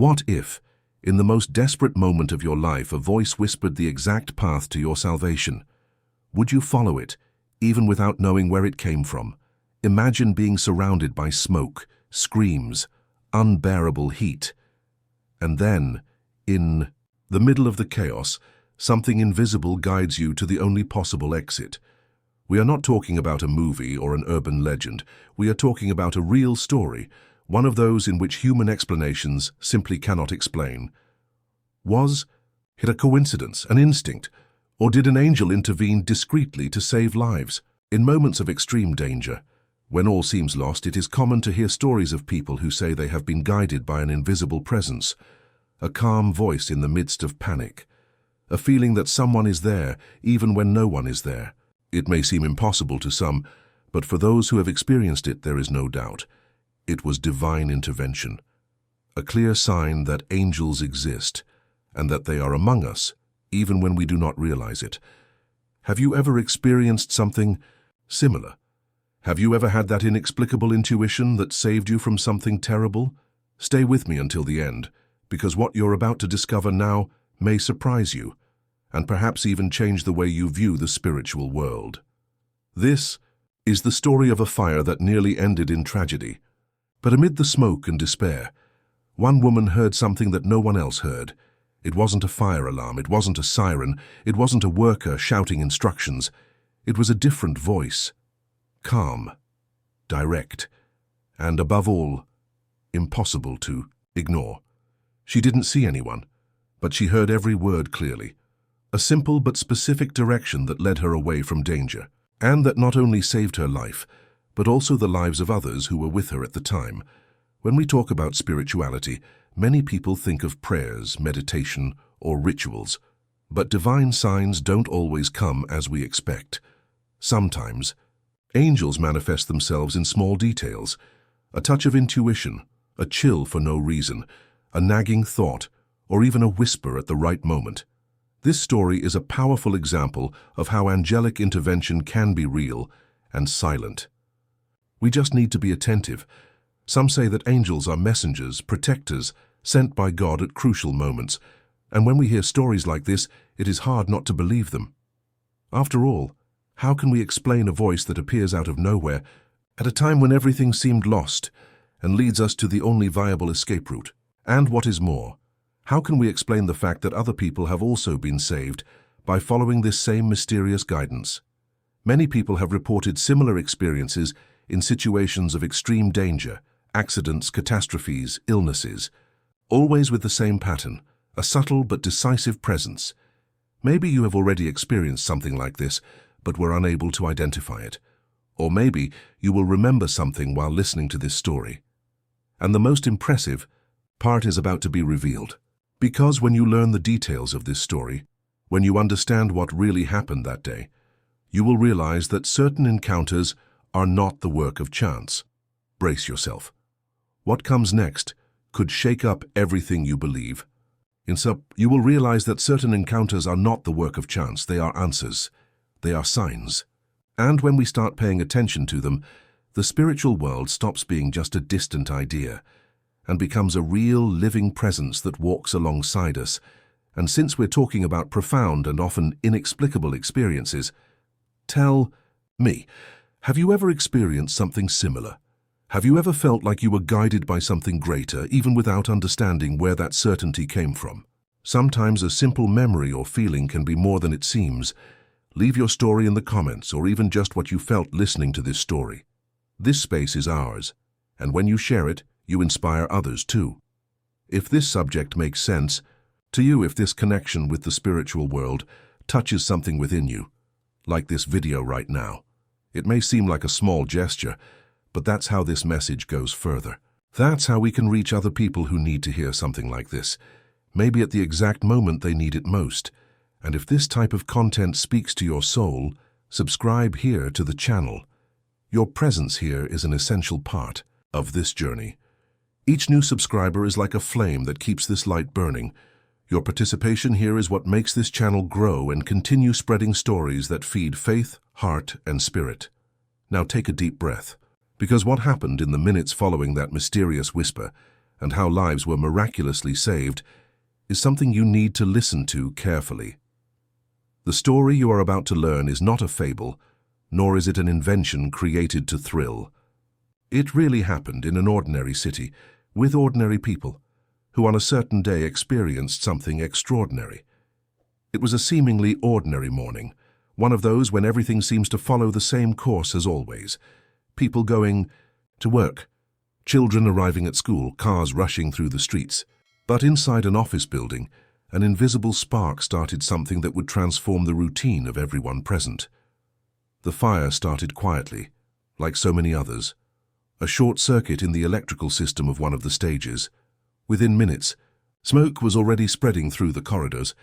What if, in the most desperate moment of your life, a voice whispered the exact path to your salvation? Would you follow it, even without knowing where it came from? Imagine being surrounded by smoke, screams, unbearable heat. And then, in the middle of the chaos, something invisible guides you to the only possible exit. We are not talking about a movie or an urban legend. We are talking about a real story, one of those in which human explanations simply cannot explain. Was it a coincidence, an instinct, or did an angel intervene discreetly to save lives? In moments of extreme danger, when all seems lost, it is common to hear stories of people who say they have been guided by an invisible presence, a calm voice in the midst of panic, a feeling that someone is there even when no one is there. It may seem impossible to some, but for those who have experienced it, there is no doubt. It was divine intervention, a clear sign that angels exist and that they are among us, even when we do not realize it. Have you ever experienced something similar? Have you ever had that inexplicable intuition that saved you from something terrible? Stay with me until the end, because what you're about to discover now may surprise you, and perhaps even change the way you view the spiritual world. This is the story of a fire that nearly ended in tragedy. But amid the smoke and despair, one woman heard something that no one else heard. It wasn't a fire alarm, it wasn't a siren, it wasn't a worker shouting instructions. It was a different voice, calm, direct, and above all, impossible to ignore. She didn't see anyone, but she heard every word clearly. A simple but specific direction that led her away from danger, and that not only saved her life, but also the lives of others who were with her at the time. When we talk about spirituality, many people think of prayers, meditation, or rituals, but divine signs don't always come as we expect. Sometimes, angels manifest themselves in small details, a touch of intuition, a chill for no reason, a nagging thought, or even a whisper at the right moment. This story is a powerful example of how angelic intervention can be real and silent. We just need to be attentive. Some say that angels are messengers, protectors, sent by God at crucial moments, and when we hear stories like this, it is hard not to believe them. After all, how can we explain a voice that appears out of nowhere at a time when everything seemed lost and leads us to the only viable escape route? And what is more, how can we explain the fact that other people have also been saved by following this same mysterious guidance? Many people have reported similar experiences in situations of extreme danger, accidents, catastrophes, illnesses, always with the same pattern, a subtle but decisive presence. Maybe you have already experienced something like this, but were unable to identify it. Or maybe you will remember something while listening to this story. And the most impressive part is about to be revealed. Because when you learn the details of this story, when you understand what really happened that day, you will realize that certain encounters are not the work of chance. Brace yourself. What comes next could shake up everything you believe. You will realize that certain encounters are not the work of chance. They are answers. They are signs. And when we start paying attention to them, the spiritual world stops being just a distant idea and becomes a real, living presence that walks alongside us. And since we're talking about profound and often inexplicable experiences, tell me, have you ever experienced something similar? Have you ever felt like you were guided by something greater, even without understanding where that certainty came from? Sometimes a simple memory or feeling can be more than it seems. Leave your story in the comments, or even just what you felt listening to this story. This space is ours, and when you share it, you inspire others too. If this subject makes sense to you, if this connection with the spiritual world touches something within you, like this video right now, it may seem like a small gesture, but that's how this message goes further. That's how we can reach other people who need to hear something like this, maybe at the exact moment they need it most. And if this type of content speaks to your soul, subscribe here to the channel. Your presence here is an essential part of this journey. Each new subscriber is like a flame that keeps this light burning. Your participation here is what makes this channel grow and continue spreading stories that feed faith, heart, and spirit. Now take a deep breath, because what happened in the minutes following that mysterious whisper and how lives were miraculously saved, is something you need to listen to carefully. The story you are about to learn is not a fable, nor is it an invention created to thrill. It really happened in an ordinary city, with ordinary people, who on a certain day experienced something extraordinary. It was a seemingly ordinary morning, one of those when everything seems to follow the same course as always. People going to work, children arriving at school, cars rushing through the streets. But inside an office building, an invisible spark started something that would transform the routine of everyone present. The fire started quietly, like so many others. A short circuit in the electrical system of one of the stages. Within minutes, smoke was already spreading through the corridors,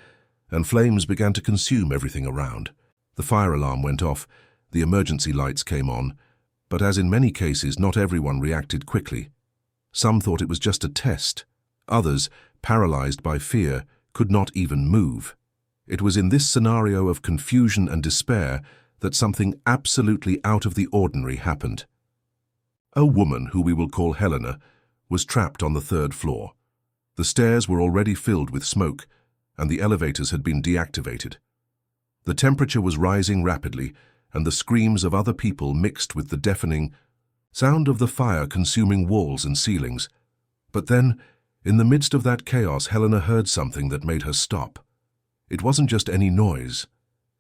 and flames began to consume everything around. The fire alarm went off, the emergency lights came on, but as in many cases, not everyone reacted quickly. Some thought it was just a test. Others, paralyzed by fear, could not even move. It was in this scenario of confusion and despair that something absolutely out of the ordinary happened. A woman, who we will call Helena, was trapped on the 3rd floor. The stairs were already filled with smoke, and the elevators had been deactivated. The temperature was rising rapidly, and the screams of other people mixed with the deafening sound of the fire consuming walls and ceilings. But then, in the midst of that chaos, Helena heard something that made her stop. It wasn't just any noise.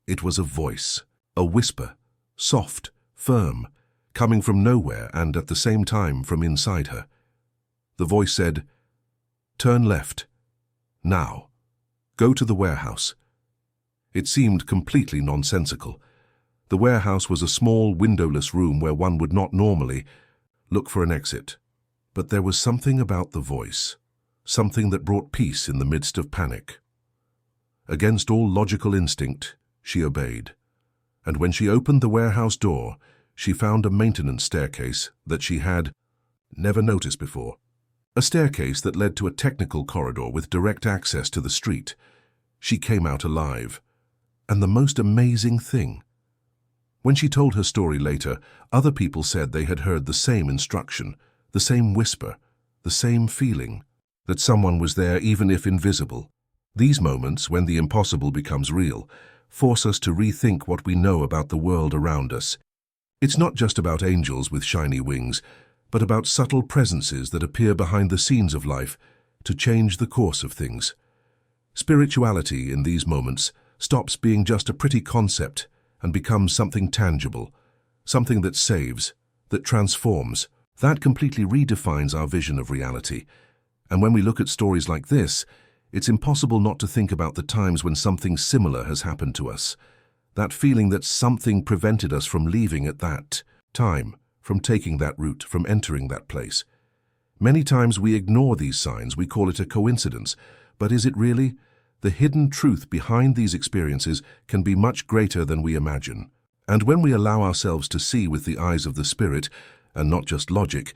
It was a voice, a whisper, soft, firm, coming from nowhere and at the same time from inside her. The voice said, "Turn left. Now. Go to the warehouse." It seemed completely nonsensical. The warehouse was a small, windowless room where one would not normally look for an exit. But there was something about the voice, something that brought peace in the midst of panic. Against all logical instinct, she obeyed. And when she opened the warehouse door, she found a maintenance staircase that she had never noticed before. A staircase that led to a technical corridor with direct access to the street. She came out alive. And the most amazing thing, when she told her story later, other people said they had heard the same instruction, the same whisper, the same feeling, that someone was there even if invisible. These moments, when the impossible becomes real, force us to rethink what we know about the world around us. It's not just about angels with shiny wings, but about subtle presences that appear behind the scenes of life to change the course of things. Spirituality, in these moments, stops being just a pretty concept and becomes something tangible, something that saves, that transforms, that completely redefines our vision of reality. And when we look at stories like this, it's impossible not to think about the times when something similar has happened to us. That feeling that something prevented us from leaving at that time, from taking that route, from entering that place. Many times we ignore these signs, we call it a coincidence, but is it really? The hidden truth behind these experiences can be much greater than we imagine. And when we allow ourselves to see with the eyes of the Spirit, and not just logic,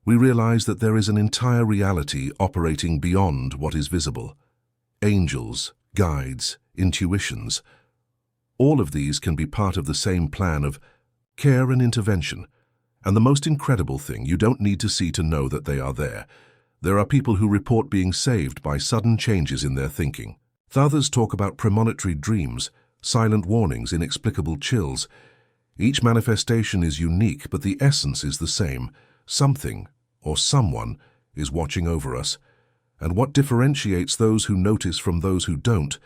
we realize that there is an entire reality operating beyond what is visible. Angels, guides, intuitions. All of these can be part of the same plan of care and intervention. And the most incredible thing, you don't need to see to know that they are there. There are people who report being saved by sudden changes in their thinking. Others talk about premonitory dreams, silent warnings, inexplicable chills. Each manifestation is unique, but the essence is the same. Something, or someone, is watching over us. And what differentiates those who notice from those who don't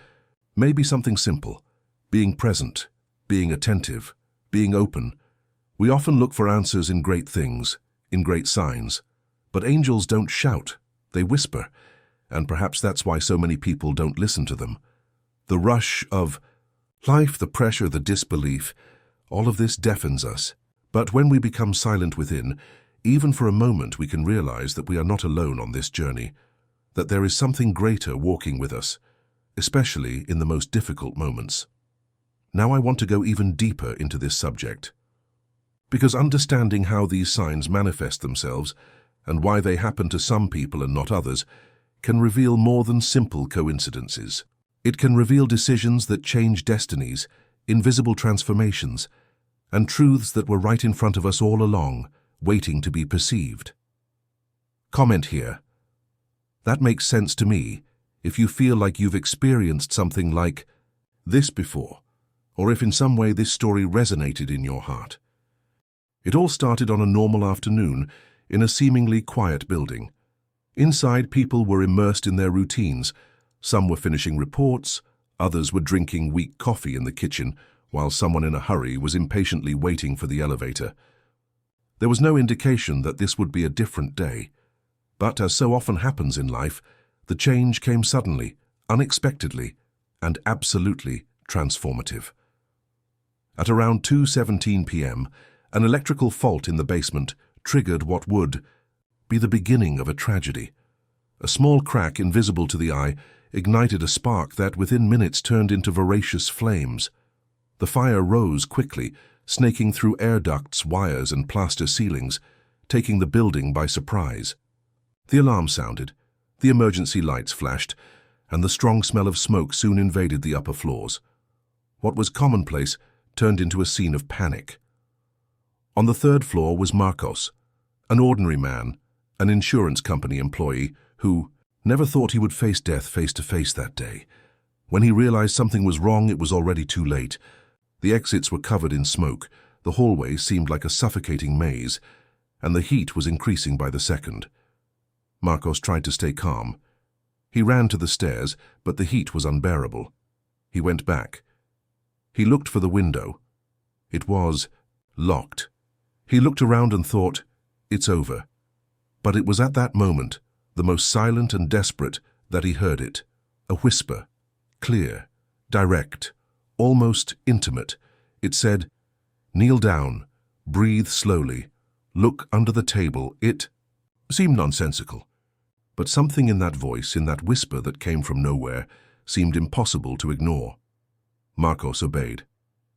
may be something simple. Being present, being attentive, being open. We often look for answers in great things, in great signs. But angels don't shout, they whisper. And perhaps that's why so many people don't listen to them. The rush of life, the pressure, the disbelief, all of this deafens us. But when we become silent within, even for a moment, we can realize that we are not alone on this journey, that there is something greater walking with us, especially in the most difficult moments. Now I want to go even deeper into this subject, because understanding how these signs manifest themselves and why they happen to some people and not others can reveal more than simple coincidences. It can reveal decisions that change destinies, invisible transformations, and truths that were right in front of us all along, waiting to be perceived. Comment here. That makes sense to me if you feel like you've experienced something like this before, or if in some way this story resonated in your heart. It all started on a normal afternoon in a seemingly quiet building. Inside, people were immersed in their routines. Some were finishing reports, others were drinking weak coffee in the kitchen, while someone in a hurry was impatiently waiting for the elevator. There was no indication that this would be a different day. But as so often happens in life, the change came suddenly, unexpectedly, and absolutely transformative. At around 2:17 p.m., an electrical fault in the basement triggered what would be the beginning of a tragedy. A small crack, invisible to the eye, ignited a spark that within minutes turned into voracious flames. The fire rose quickly, snaking through air ducts, wires, and plaster ceilings, taking the building by surprise. The alarm sounded, the emergency lights flashed, and the strong smell of smoke soon invaded the upper floors. What was commonplace turned into a scene of panic. On the third floor was Marcos, an ordinary man, an insurance company employee who never thought he would face death face to face that day. When he realized something was wrong, it was already too late. The exits were covered in smoke, the hallway seemed like a suffocating maze, and the heat was increasing by the second. Marcos tried to stay calm. He ran to the stairs, but the heat was unbearable. He went back. He looked for the window. It was locked. He looked around and thought, "It's over." But it was at that moment, the most silent and desperate, that he heard it. A whisper, clear, direct, almost intimate. It said, "Kneel down, breathe slowly, look under the table." It seemed nonsensical, but something in that voice, in that whisper that came from nowhere, seemed impossible to ignore. Marcos obeyed.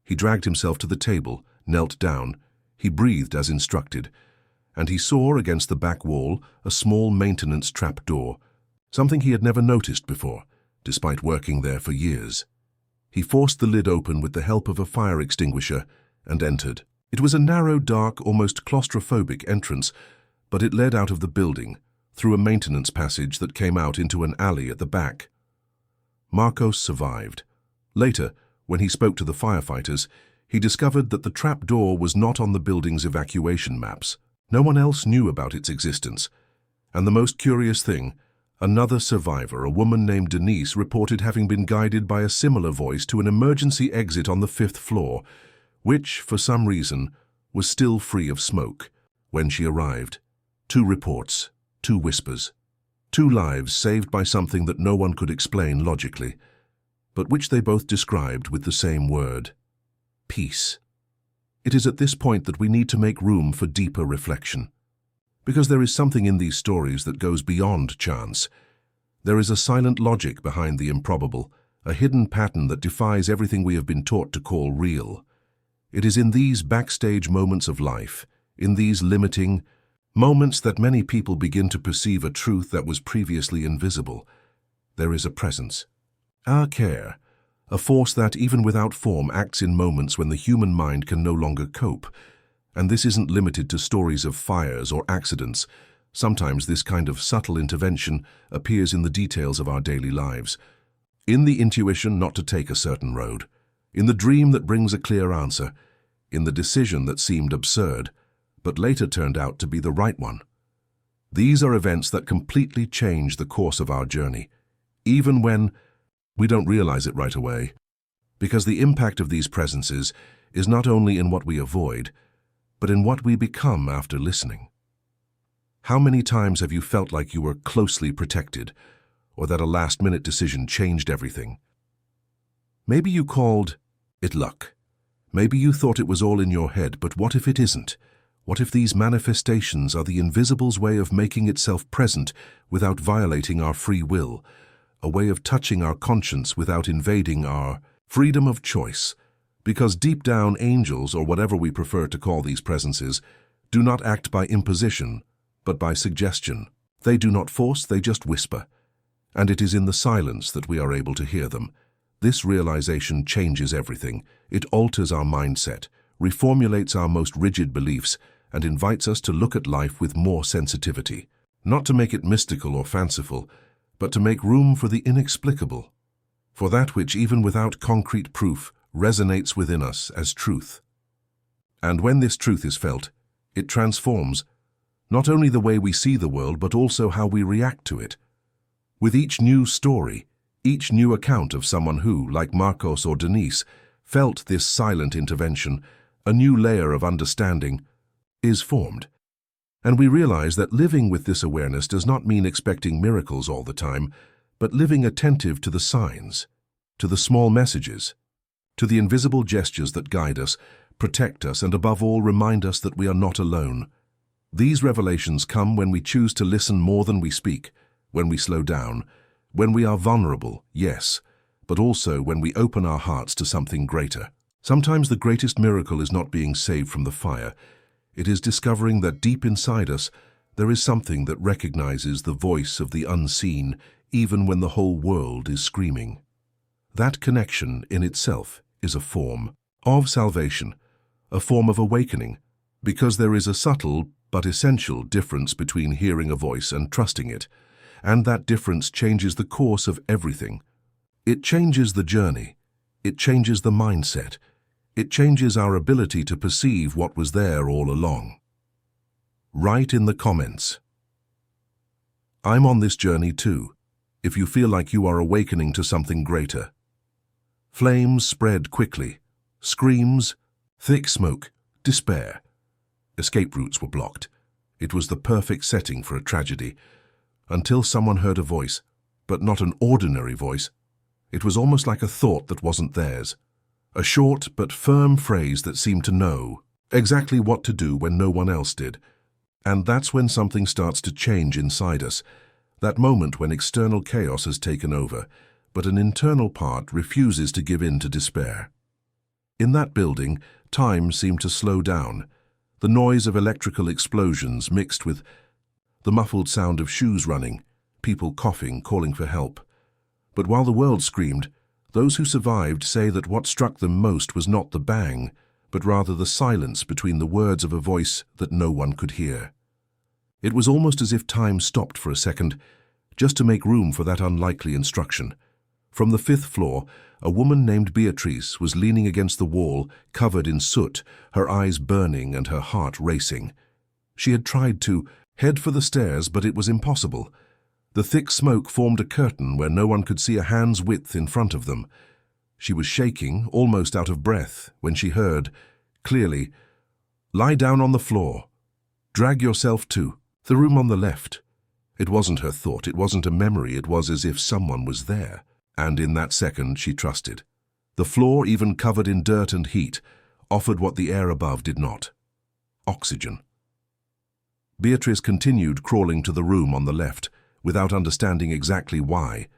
He dragged himself to the table, knelt down. He breathed as instructed, and he saw against the back wall a small maintenance trap door, something he had never noticed before, despite working there for years. He forced the lid open with the help of a fire extinguisher and entered. It was a narrow, dark, almost claustrophobic entrance, but it led out of the building, through a maintenance passage that came out into an alley at the back. Marcos survived. Later, when he spoke to the firefighters, he discovered that the trap door was not on the building's evacuation maps. No one else knew about its existence. And the most curious thing, another survivor, a woman named Denise, reported having been guided by a similar voice to an emergency exit on the 5th floor, which, for some reason, was still free of smoke. When she arrived, 2 reports, 2 whispers, 2 lives saved by something that no one could explain logically, but which they both described with the same word: peace. It is at this point that we need to make room for deeper reflection. Because there is something in these stories that goes beyond chance. There is a silent logic behind the improbable, a hidden pattern that defies everything we have been taught to call real. It is in these backstage moments of life, in these limiting moments, that many people begin to perceive a truth that was previously invisible. There is a presence, our care, a force that, even without form, acts in moments when the human mind can no longer cope. And this isn't limited to stories of fires or accidents. Sometimes this kind of subtle intervention appears in the details of our daily lives. In the intuition not to take a certain road, in the dream that brings a clear answer, in the decision that seemed absurd, but later turned out to be the right one. These are events that completely change the course of our journey, even when we don't realize it right away, because the impact of these presences is not only in what we avoid, but in what we become after listening. How many times have you felt like you were closely protected, or that a last-minute decision changed everything? Maybe you called it luck. Maybe you thought it was all in your head, but what if it isn't? What if these manifestations are the invisible's way of making itself present without violating our free will? A way of touching our conscience without invading our freedom of choice. Because deep down, angels, or whatever we prefer to call these presences, do not act by imposition, but by suggestion. They do not force, they just whisper. And it is in the silence that we are able to hear them. This realization changes everything. It alters our mindset, reformulates our most rigid beliefs, and invites us to look at life with more sensitivity. not to make it mystical or fanciful, but to make room for the inexplicable, for that which, even without concrete proof, resonates within us as truth. And when this truth is felt, it transforms not only the way we see the world, but also how we react to it. With each new story, each new account of someone who, like Marcos or Denise, felt this silent intervention, a new layer of understanding is formed. And we realize that living with this awareness does not mean expecting miracles all the time, but living attentive to the signs, to the small messages, to the invisible gestures that guide us, protect us, and above all remind us that we are not alone. These revelations come when we choose to listen more than we speak, when we slow down, when we are vulnerable, yes, but also when we open our hearts to something greater. Sometimes the greatest miracle is not being saved from the fire. It is discovering that deep inside us there is something that recognizes the voice of the unseen, even when the whole world is screaming. That connection in itself is a form of salvation, a form of awakening, because there is a subtle but essential difference between hearing a voice and trusting it, and that difference changes the course of everything. It changes the journey, it changes the mindset, it changes our ability to perceive what was there all along. Write in the comments, "I'm on this journey too," if you feel like you are awakening to something greater. Flames spread quickly, screams, thick smoke, despair. Escape routes were blocked. It was the perfect setting for a tragedy, until someone heard a voice, but not an ordinary voice. It was almost like a thought that wasn't theirs, a short but firm phrase that seemed to know exactly what to do when no one else did. And that's when something starts to change inside us, that moment when external chaos has taken over, but an internal part refuses to give in to despair. In that building, time seemed to slow down. The noise of electrical explosions mixed with the muffled sound of shoes running, people coughing, calling for help. But while the world screamed, those who survived say that what struck them most was not the bang, but rather the silence between the words of a voice that no one could hear. It was almost as if time stopped for a second, just to make room for that unlikely instruction. From the 5th floor, a woman named Beatrice was leaning against the wall, covered in soot, her eyes burning and her heart racing. She had tried to head for the stairs, but it was impossible. The thick smoke formed a curtain where no one could see a hand's width in front of them. She was shaking, almost out of breath, when she heard, clearly, "Lie down on the floor. Drag yourself to the room on the left." It wasn't her thought, it wasn't a memory, it was as if someone was there. And in that second she trusted. The floor, even covered in dirt and heat, offered what the air above did not: oxygen. Beatrice continued crawling to the room on the left, without understanding exactly why.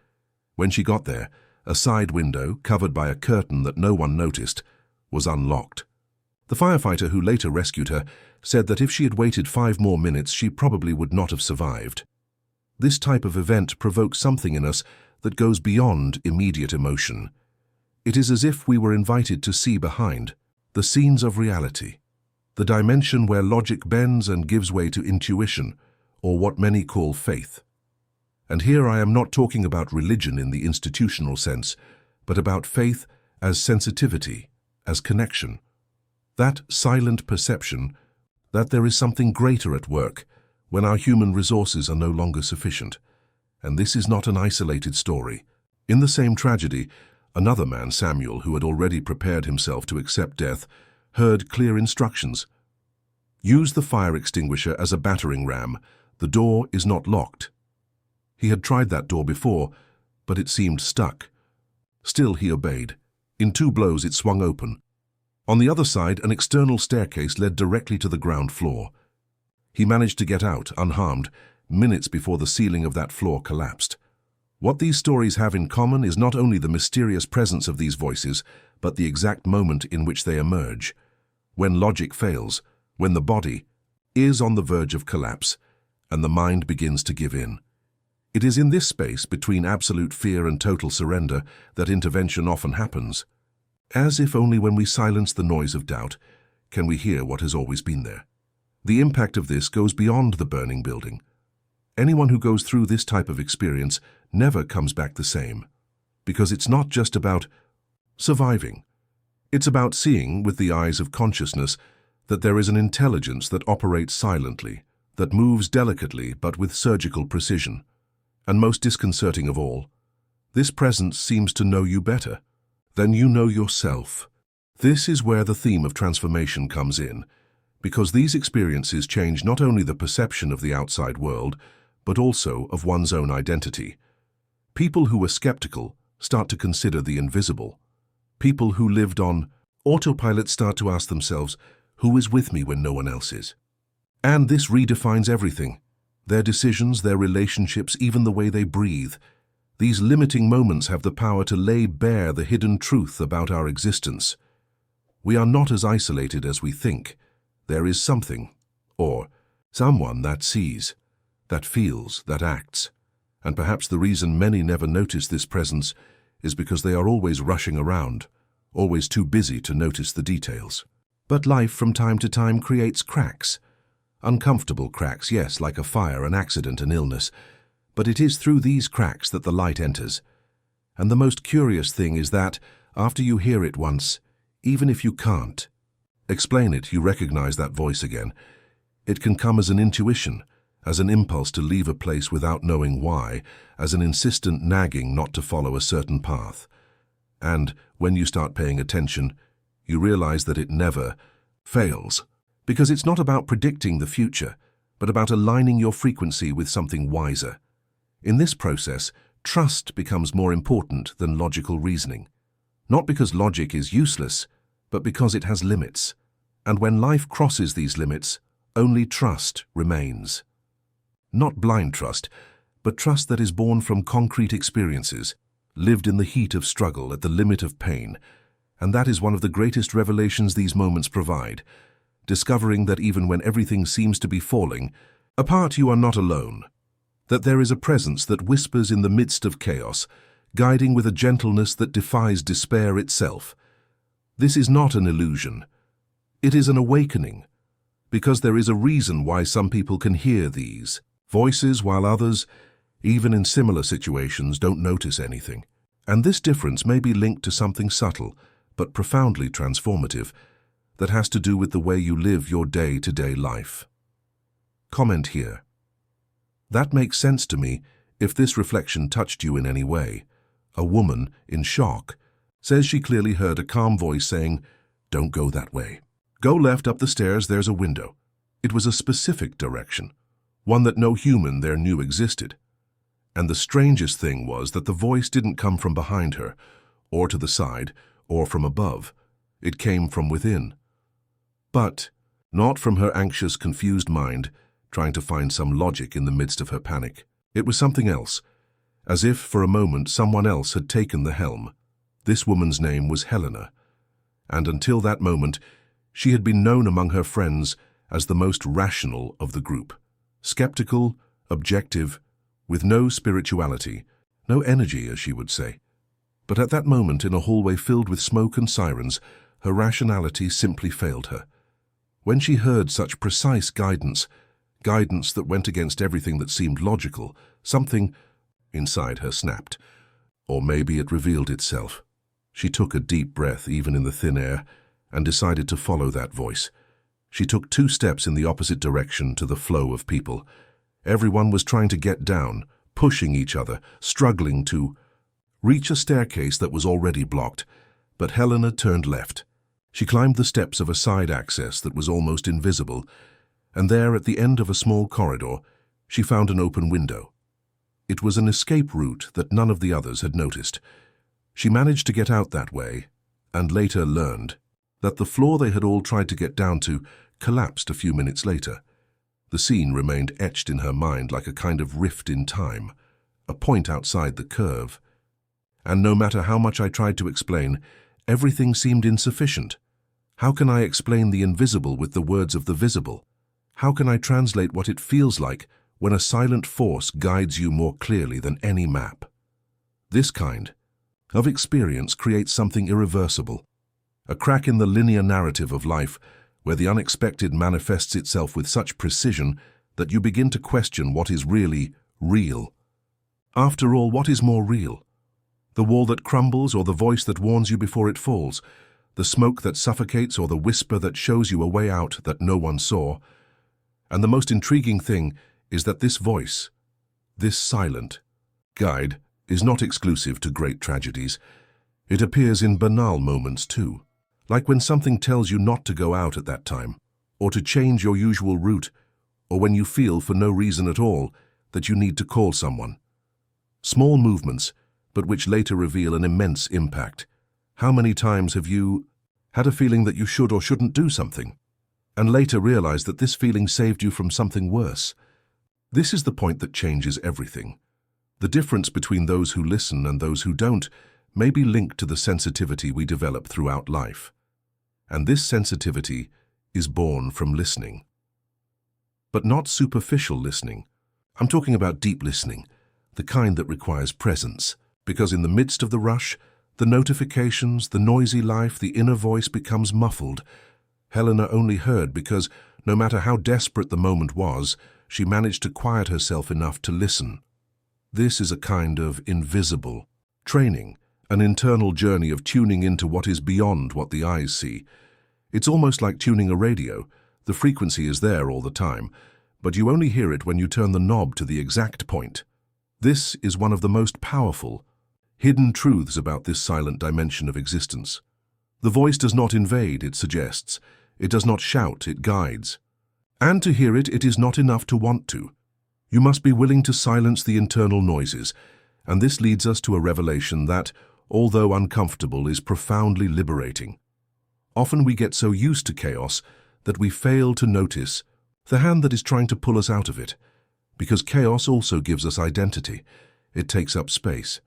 When she got there, a side window, covered by a curtain that no one noticed, was unlocked. The firefighter who later rescued her said that if she had waited 5 more minutes, she probably would not have survived. This type of event provokes something in us that goes beyond immediate emotion. It is as if we were invited to see behind the scenes of reality, the dimension where logic bends and gives way to intuition, or what many call faith. And here I am not talking about religion in the institutional sense, but about faith as sensitivity, as connection. That silent perception that there is something greater at work when our human resources are no longer sufficient. And this is not an isolated story. In the same tragedy, another man, Samuel, who had already prepared himself to accept death, heard clear instructions. Use the fire extinguisher as a battering ram. The door is not locked. He had tried that door before, but it seemed stuck. Still he obeyed. In 2 blows it swung open. On the other side, an external staircase led directly to the ground floor. He managed to get out, unharmed, minutes before the ceiling of that floor collapsed. What these stories have in common is not only the mysterious presence of these voices, but the exact moment in which they emerge. When logic fails, when the body is on the verge of collapse, and the mind begins to give in. It is in this space between absolute fear and total surrender that intervention often happens. As if only when we silence the noise of doubt can we hear what has always been there. The impact of this goes beyond the burning building. Anyone who goes through this type of experience never comes back the same. Because it's not just about surviving. It's about seeing, with the eyes of consciousness, that there is an intelligence that operates silently, that moves delicately but with surgical precision. And most disconcerting of all, this presence seems to know you better than you know yourself. This is where the theme of transformation comes in, because these experiences change not only the perception of the outside world, but also of one's own identity. People who were skeptical start to consider the invisible. People who lived on autopilot start to ask themselves, who is with me when no one else is? And this redefines everything. Their decisions, their relationships, even the way they breathe. These limiting moments have the power to lay bare the hidden truth about our existence. We are not as isolated as we think. There is something, or someone that sees, that feels, that acts. And perhaps the reason many never notice this presence is because they are always rushing around, always too busy to notice the details. But life from time to time creates cracks. Uncomfortable cracks, yes, like a fire, an accident, an illness. But it is through these cracks that the light enters. And the most curious thing is that, after you hear it once, even if you can't explain it, you recognize that voice again. It can come as an intuition, as an impulse to leave a place without knowing why, as an insistent nagging not to follow a certain path. And when you start paying attention, you realize that it never fails. Because it's not about predicting the future, but about aligning your frequency with something wiser. In this process, trust becomes more important than logical reasoning. Not because logic is useless, but because it has limits. And when life crosses these limits, only trust remains. Not blind trust, but trust that is born from concrete experiences, lived in the heat of struggle at the limit of pain. And that is one of the greatest revelations these moments provide, discovering that even when everything seems to be falling apart, you are not alone, that there is a presence that whispers in the midst of chaos, guiding with a gentleness that defies despair itself. This is not an illusion. It is an awakening, because there is a reason why some people can hear these voices while others, even in similar situations, don't notice anything. And this difference may be linked to something subtle, but profoundly transformative, that has to do with the way you live your day-to-day life. Comment here. That makes sense to me if this reflection touched you in any way. A woman, in shock, says she clearly heard a calm voice saying, "Don't go that way. Go left up the stairs, there's a window." It was a specific direction, one that no human there knew existed. And the strangest thing was that the voice didn't come from behind her, or to the side, or from above. It came from within. But not from her anxious, confused mind, trying to find some logic in the midst of her panic. It was something else, as if for a moment someone else had taken the helm. This woman's name was Helena, and until that moment, she had been known among her friends as the most rational of the group. Skeptical, objective, with no spirituality, no energy, as she would say. But at that moment, in a hallway filled with smoke and sirens, her rationality simply failed her. When she heard such precise guidance that went against everything that seemed logical, something inside her snapped. Or maybe it revealed itself. She took a deep breath, even in the thin air, and decided to follow that voice. She took 2 steps in the opposite direction to the flow of people. Everyone was trying to get down, pushing each other, struggling to reach a staircase that was already blocked. But Helena turned left. She climbed the steps of a side access that was almost invisible, and there, at the end of a small corridor, she found an open window. It was an escape route that none of the others had noticed. She managed to get out that way, and later learned that the floor they had all tried to get down to collapsed a few minutes later. The scene remained etched in her mind like a kind of rift in time, a point outside the curve. And no matter how much I tried to explain, everything seemed insufficient. How can I explain the invisible with the words of the visible? How can I translate what it feels like when a silent force guides you more clearly than any map? This kind of experience creates something irreversible, a crack in the linear narrative of life where the unexpected manifests itself with such precision that you begin to question what is really real. After all, what is more real? The wall that crumbles or the voice that warns you before it falls? The smoke that suffocates or the whisper that shows you a way out that no one saw? And the most intriguing thing is that this voice, this silent guide, is not exclusive to great tragedies. It appears in banal moments too, like when something tells you not to go out at that time, or to change your usual route, or when you feel, for no reason at all, that you need to call someone. Small movements, but which later reveal an immense impact. How many times have you had a feeling that you should or shouldn't do something, and later realized that this feeling saved you from something worse? This is the point that changes everything. The difference between those who listen and those who don't may be linked to the sensitivity we develop throughout life. And this sensitivity is born from listening. But not superficial listening. I'm talking about deep listening, the kind that requires presence, because in the midst of the rush, the notifications, the noisy life, the inner voice becomes muffled. Helena only heard because, no matter how desperate the moment was, she managed to quiet herself enough to listen. This is a kind of invisible training, an internal journey of tuning into what is beyond what the eyes see. It's almost like tuning a radio. The frequency is there all the time, but you only hear it when you turn the knob to the exact point. This is one of the most powerful, hidden truths about this silent dimension of existence. The voice does not invade, it suggests. It does not shout, it guides. And to hear it, it is not enough to want to. You must be willing to silence the internal noises, and this leads us to a revelation that, although uncomfortable, is profoundly liberating. Often we get so used to chaos that we fail to notice the hand that is trying to pull us out of it, because chaos also gives us identity. It takes up space,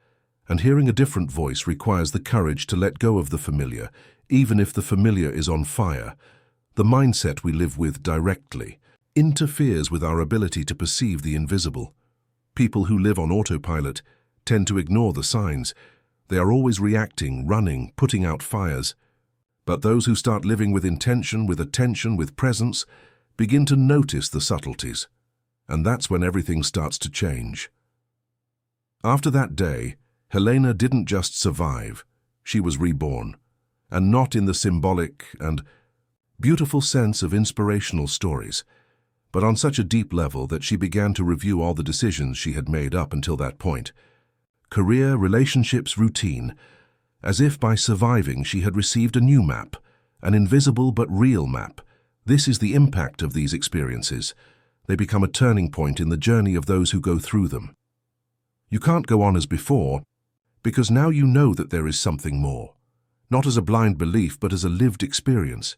and hearing a different voice requires the courage to let go of the familiar, even if the familiar is on fire. The mindset we live with directly interferes with our ability to perceive the invisible. People who live on autopilot tend to ignore the signs. They are always reacting, running, putting out fires. But those who start living with intention, with attention, with presence, begin to notice the subtleties. And that's when everything starts to change. After that day, Helena didn't just survive, she was reborn. And not in the symbolic and beautiful sense of inspirational stories, but on such a deep level that she began to review all the decisions she had made up until that point. Career, relationships, routine. As if by surviving she had received a new map, an invisible but real map. This is the impact of these experiences. They become a turning point in the journey of those who go through them. You can't go on as before, because now you know that there is something more. Not as a blind belief, but as a lived experience.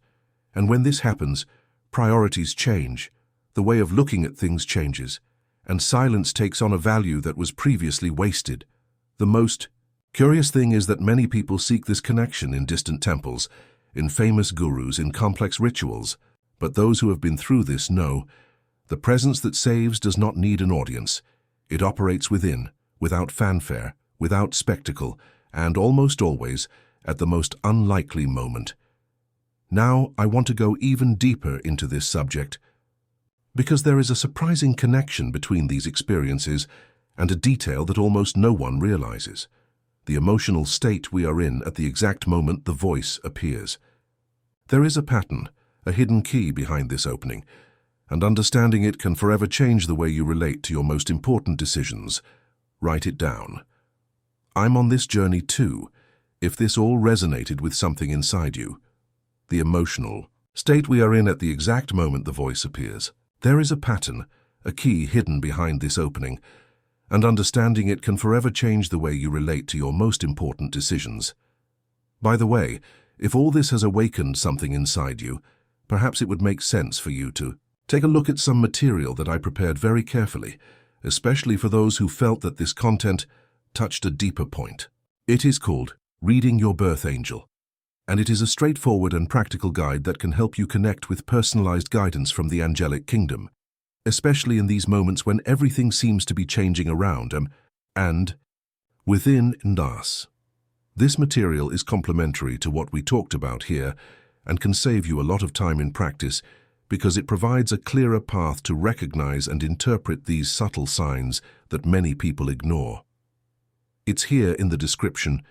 And when this happens, priorities change. The way of looking at things changes, and silence takes on a value that was previously wasted. The most curious thing is that many people seek this connection in distant temples, in famous gurus, in complex rituals. But those who have been through this know the presence that saves does not need an audience. It operates within, without fanfare, without spectacle, and almost always at the most unlikely moment. Now I want to go even deeper into this subject, because there is a surprising connection between these experiences and a detail that almost no one realizes: the emotional state we are in at the exact moment the voice appears. There is a pattern, a hidden key behind this opening, and understanding it can forever change the way you relate to your most important decisions. Write it down. I'm on this journey too, if this all resonated with something inside you. The emotional state we are in at the exact moment the voice appears. There is a pattern, a key hidden behind this opening, and understanding it can forever change the way you relate to your most important decisions. By the way, if all this has awakened something inside you, perhaps it would make sense for you to take a look at some material that I prepared very carefully, especially for those who felt that this content touched a deeper point. It is called Reading Your Birth Angel, and it is a straightforward and practical guide that can help you connect with personalized guidance from the angelic kingdom, especially in these moments when everything seems to be changing around and within us. This material is complementary to what we talked about here and can save you a lot of time in practice, because it provides a clearer path to recognize and interpret these subtle signs that many people ignore. It's here in the description,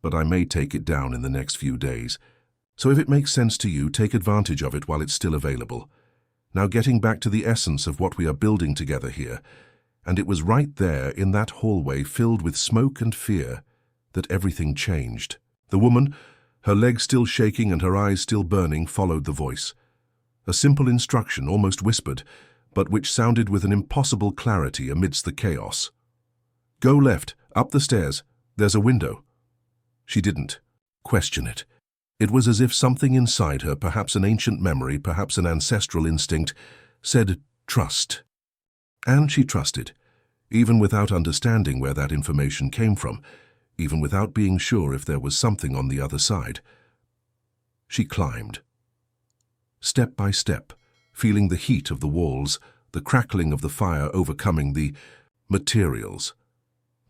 but I may take it down in the next few days. So if it makes sense to you, take advantage of it while it's still available. Now getting back to the essence of what we are building together here, and it was right there in that hallway filled with smoke and fear that everything changed. The woman, her legs still shaking and her eyes still burning, followed the voice. A simple instruction, almost whispered, but which sounded with an impossible clarity amidst the chaos. Go left, up the stairs, there's a window. She didn't question it. It was as if something inside her, perhaps an ancient memory, perhaps an ancestral instinct, said, trust. And she trusted, even without understanding where that information came from, even without being sure if there was something on the other side. She climbed. Step by step, feeling the heat of the walls, the crackling of the fire overcoming the materials.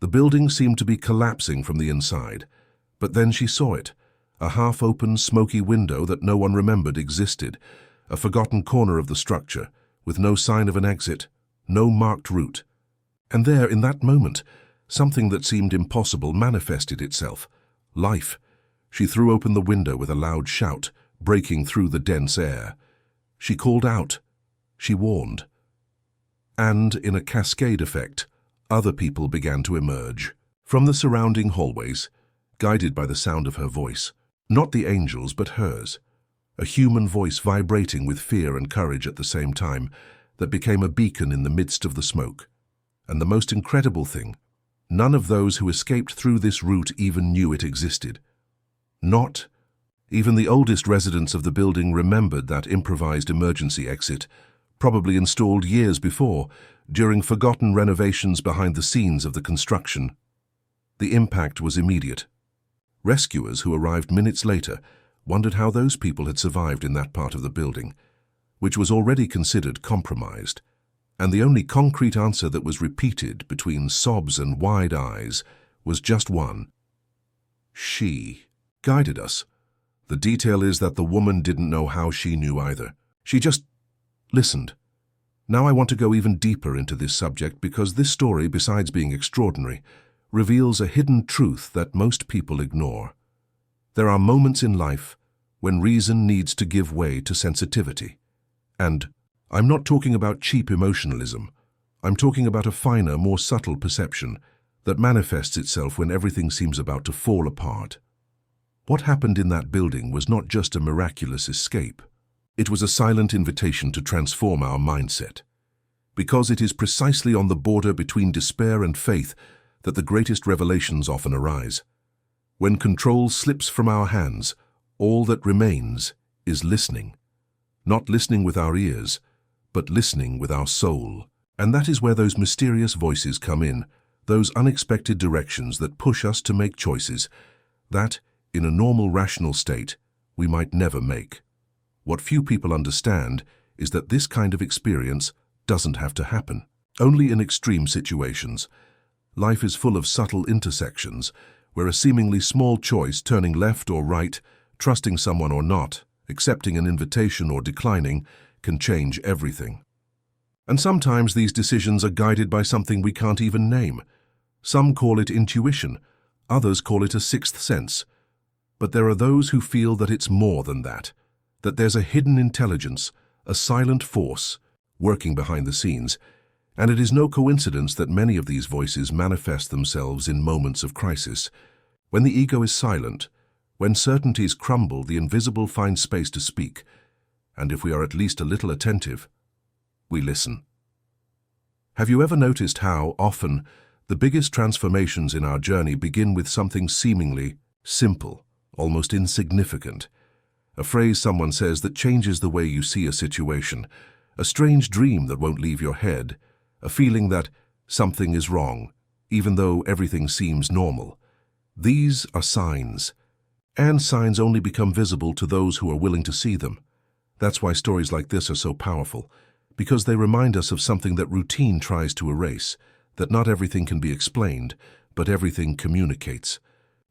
The building seemed to be collapsing from the inside, but then she saw it, a half-open, smoky window that no one remembered existed, a forgotten corner of the structure, with no sign of an exit, no marked route. And there, in that moment, something that seemed impossible manifested itself. Life. She threw open the window with a loud shout, breaking through the dense air. She called out. She warned. And, in a cascade effect, other people began to emerge. From the surrounding hallways, guided by the sound of her voice. Not the angel's, but hers. A human voice vibrating with fear and courage at the same time, that became a beacon in the midst of the smoke. And the most incredible thing, none of those who escaped through this route even knew it existed. Not even the oldest residents of the building remembered that improvised emergency exit, probably installed years before, during forgotten renovations behind the scenes of the construction. The impact was immediate. Rescuers who arrived minutes later wondered how those people had survived in that part of the building, which was already considered compromised. And the only concrete answer that was repeated between sobs and wide eyes was just one. She guided us. The detail is that the woman didn't know how she knew either. She just listened. Now I want to go even deeper into this subject because this story, besides being extraordinary, reveals a hidden truth that most people ignore. There are moments in life when reason needs to give way to sensitivity. And I'm not talking about cheap emotionalism. I'm talking about a finer, more subtle perception that manifests itself when everything seems about to fall apart. What happened in that building was not just a miraculous escape. It was a silent invitation to transform our mindset. Because it is precisely on the border between despair and faith that the greatest revelations often arise. When control slips from our hands, all that remains is listening. Not listening with our ears, but listening with our soul. And that is where those mysterious voices come in, those unexpected directions that push us to make choices that, in a normal rational state, we might never make. What few people understand is that this kind of experience doesn't have to happen. Only in extreme situations. Life is full of subtle intersections, where a seemingly small choice, turning left or right, trusting someone or not, accepting an invitation or declining, can change everything. And sometimes these decisions are guided by something we can't even name. Some call it intuition, others call it a sixth sense. But there are those who feel that it's more than that there's a hidden intelligence, a silent force, working behind the scenes, and it is no coincidence that many of these voices manifest themselves in moments of crisis. When the ego is silent, when certainties crumble, the invisible finds space to speak, and if we are at least a little attentive, we listen. Have you ever noticed how, often, the biggest transformations in our journey begin with something seemingly simple, almost insignificant? A phrase someone says that changes the way you see a situation, a strange dream that won't leave your head, a feeling that something is wrong, even though everything seems normal. These are signs, and signs only become visible to those who are willing to see them. That's why stories like this are so powerful, because they remind us of something that routine tries to erase, that not everything can be explained, but everything communicates,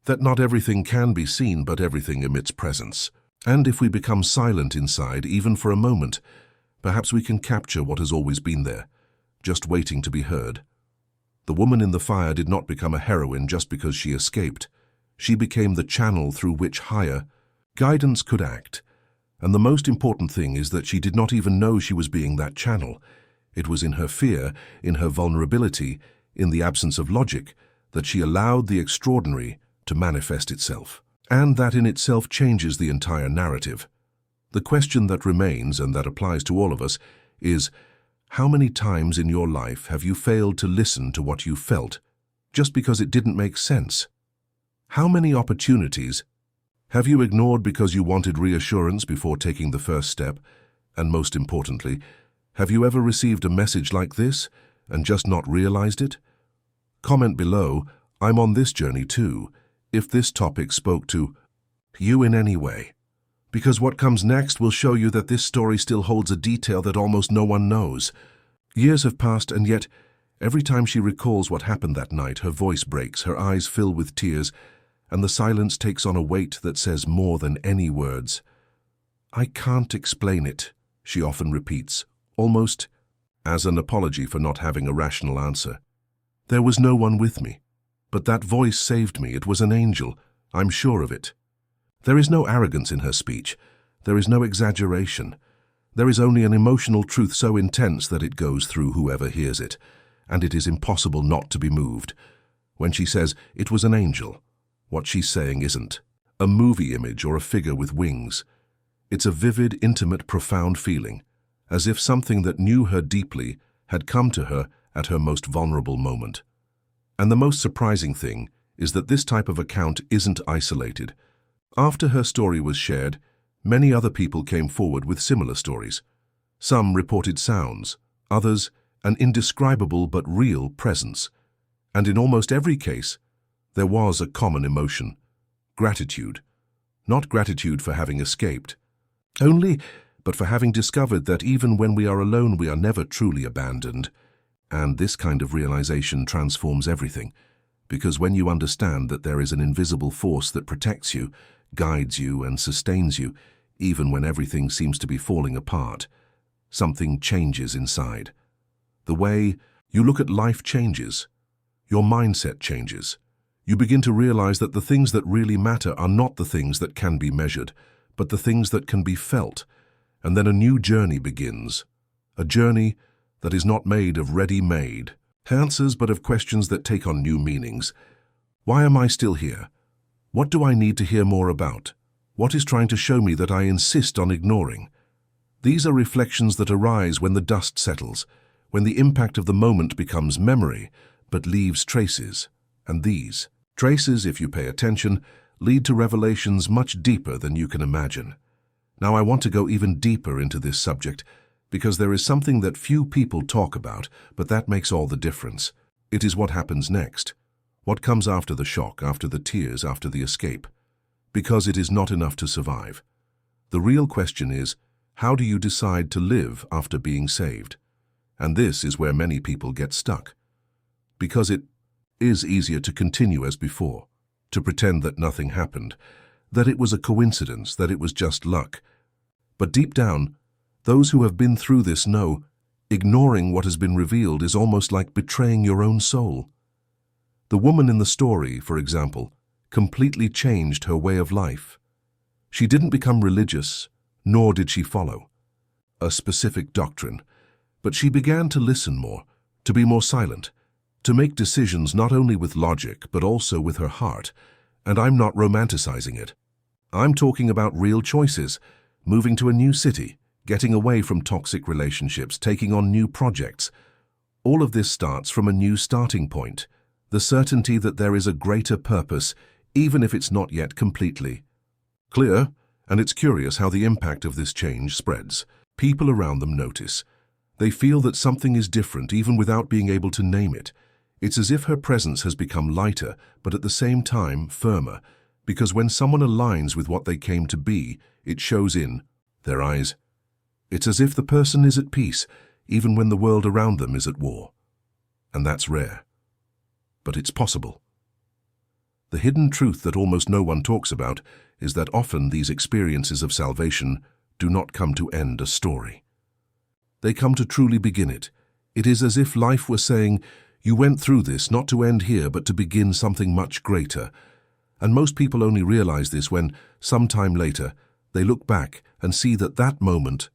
that not everything can be seen, but everything emits presence. And if we become silent inside, even for a moment, Perhaps we can capture what has always been there, just waiting to be heard. The woman in the fire did not become a heroine just because she escaped. She became the channel through which higher guidance could act. And the most important thing is that she did not even know she was being that channel. It was in her fear, in her vulnerability, in the absence of logic, that she allowed the extraordinary to manifest itself. And that in itself changes the entire narrative. The question that remains, and that applies to all of us, is, how many times in your life have you failed to listen to what you felt just because it didn't make sense? How many opportunities have you ignored because you wanted reassurance before taking the first step? And most importantly, have you ever received a message like this and just not realized it? Comment below, I'm on this journey too, if this topic spoke to you in any way. Because what comes next will show you that this story still holds a detail that almost no one knows. Years have passed, and yet, every time she recalls what happened that night, her voice breaks, her eyes fill with tears, and the silence takes on a weight that says more than any words. I can't explain it, she often repeats, almost as an apology for not having a rational answer. There was no one with me, but that voice saved me. It was an angel, I'm sure of it. There is no arrogance in her speech. There is no exaggeration. There is only an emotional truth so intense that it goes through whoever hears it, and it is impossible not to be moved. When she says, it was an angel, what she's saying isn't a movie image or a figure with wings. It's a vivid, intimate, profound feeling, as if something that knew her deeply had come to her at her most vulnerable moment. And the most surprising thing is that this type of account isn't isolated. After her story was shared, many other people came forward with similar stories. Some reported sounds, others an indescribable but real presence. And in almost every case, there was a common emotion: gratitude. Not gratitude for having escaped, only, but for having discovered that even when we are alone, we are never truly abandoned. And this kind of realization transforms everything, because when you understand that there is an invisible force that protects you, guides you, and sustains you, even when everything seems to be falling apart, something changes inside. The way you look at life changes. Your mindset changes. You begin to realize that the things that really matter are not the things that can be measured, but the things that can be felt. And then a new journey begins. A journey that is not made of ready-made answers, but of questions that take on new meanings. Why am I still here? What do I need to hear more about? What is trying to show me that I insist on ignoring? These are reflections that arise when the dust settles, when the impact of the moment becomes memory, but leaves traces. And these traces, if you pay attention, lead to revelations much deeper than you can imagine. Now I want to go even deeper into this subject, because there is something that few people talk about, but that makes all the difference. It is what happens next. What comes after the shock, after the tears, after the escape? Because it is not enough to survive. The real question is, how do you decide to live after being saved? And this is where many people get stuck. Because it is easier to continue as before, to pretend that nothing happened, that it was a coincidence, that it was just luck. But deep down, those who have been through this know, ignoring what has been revealed is almost like betraying your own soul. The woman in the story, for example, completely changed her way of life. She didn't become religious, nor did she follow a specific doctrine, but she began to listen more, to be more silent, to make decisions not only with logic but also with her heart. And I'm not romanticizing it. I'm talking about real choices: moving to a new city, getting away from toxic relationships, taking on new projects. All of this starts from a new starting point, the certainty that there is a greater purpose, even if it's not yet completely clear. And it's curious how the impact of this change spreads. People around them notice. They feel that something is different even without being able to name it. It's as if her presence has become lighter, but at the same time firmer, because when someone aligns with what they came to be, it shows in their eyes. It's as if the person is at peace, even when the world around them is at war. And that's rare. But it's possible. The hidden truth that almost no one talks about is that often these experiences of salvation do not come to end a story. They come to truly begin it. It is as if life were saying, you went through this not to end here but to begin something much greater. And most people only realize this when, sometime later, they look back and see that that moment,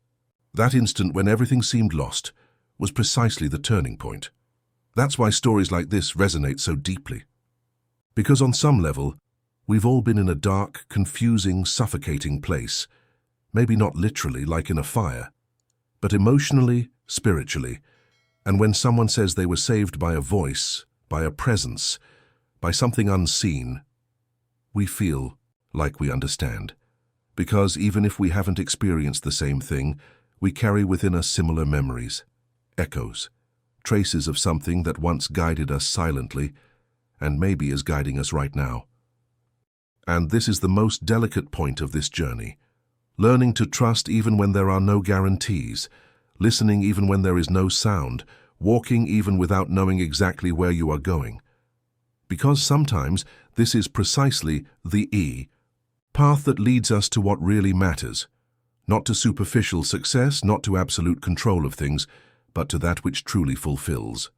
that instant when everything seemed lost, was precisely the turning point. That's why stories like this resonate so deeply. Because on some level, we've all been in a dark, confusing, suffocating place. Maybe not literally like in a fire, but emotionally, spiritually. And when someone says they were saved by a voice, by a presence, by something unseen, we feel like we understand. Because even if we haven't experienced the same thing, we carry within us similar memories, echoes, traces of something that once guided us silently and maybe is guiding us right now. And this is the most delicate point of this journey. Learning to trust even when there are no guarantees, listening even when there is no sound, walking even without knowing exactly where you are going. Because sometimes this is precisely the path that leads us to what really matters, not to superficial success, not to absolute control of things, but to that which truly fulfills,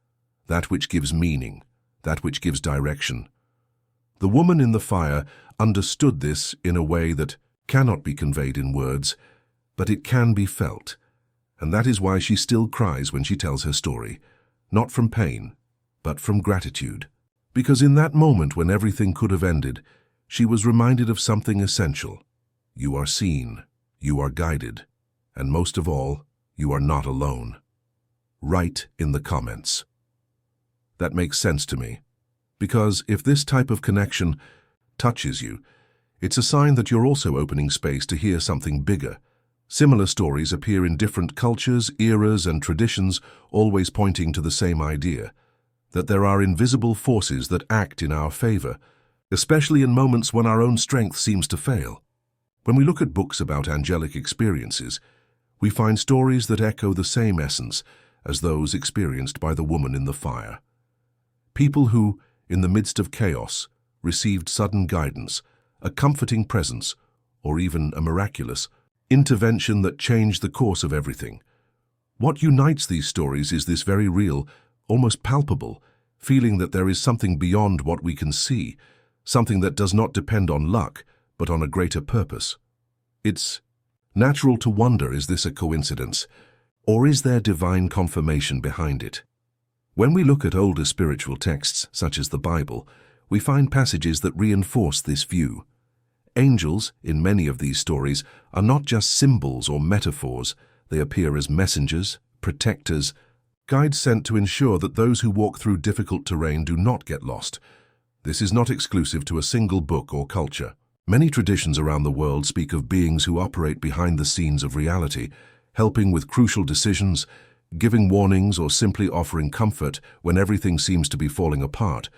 that which gives meaning, that which gives direction. The woman in the fire understood this in a way that cannot be conveyed in words, but it can be felt. And that is why she still cries when she tells her story, not from pain, but from gratitude. Because in that moment when everything could have ended, she was reminded of something essential. You are seen, you are guided, and most of all, you are not alone. Write in the comments. That makes sense to me. Because if this type of connection touches you, it's a sign that you're also opening space to hear something bigger. Similar stories appear in different cultures, eras, and traditions, always pointing to the same idea, that there are invisible forces that act in our favor, especially in moments when our own strength seems to fail. When we look at books about angelic experiences, we find stories that echo the same essence as those experienced by the woman in the fire. People who, in the midst of chaos, received sudden guidance, a comforting presence, or even a miraculous intervention that changed the course of everything. What unites these stories is this very real, almost palpable, feeling that there is something beyond what we can see, something that does not depend on luck, but on a greater purpose. It's natural to wonder, is this a coincidence, or is there divine confirmation behind it? When we look at older spiritual texts, such as the Bible, we find passages that reinforce this view. Angels, in many of these stories, are not just symbols or metaphors. They appear as messengers, protectors, guides sent to ensure that those who walk through difficult terrain do not get lost. This is not exclusive to a single book or culture. Many traditions around the world speak of beings who operate behind the scenes of reality, helping with crucial decisions, giving warnings, or simply offering comfort when everything seems to be falling apart.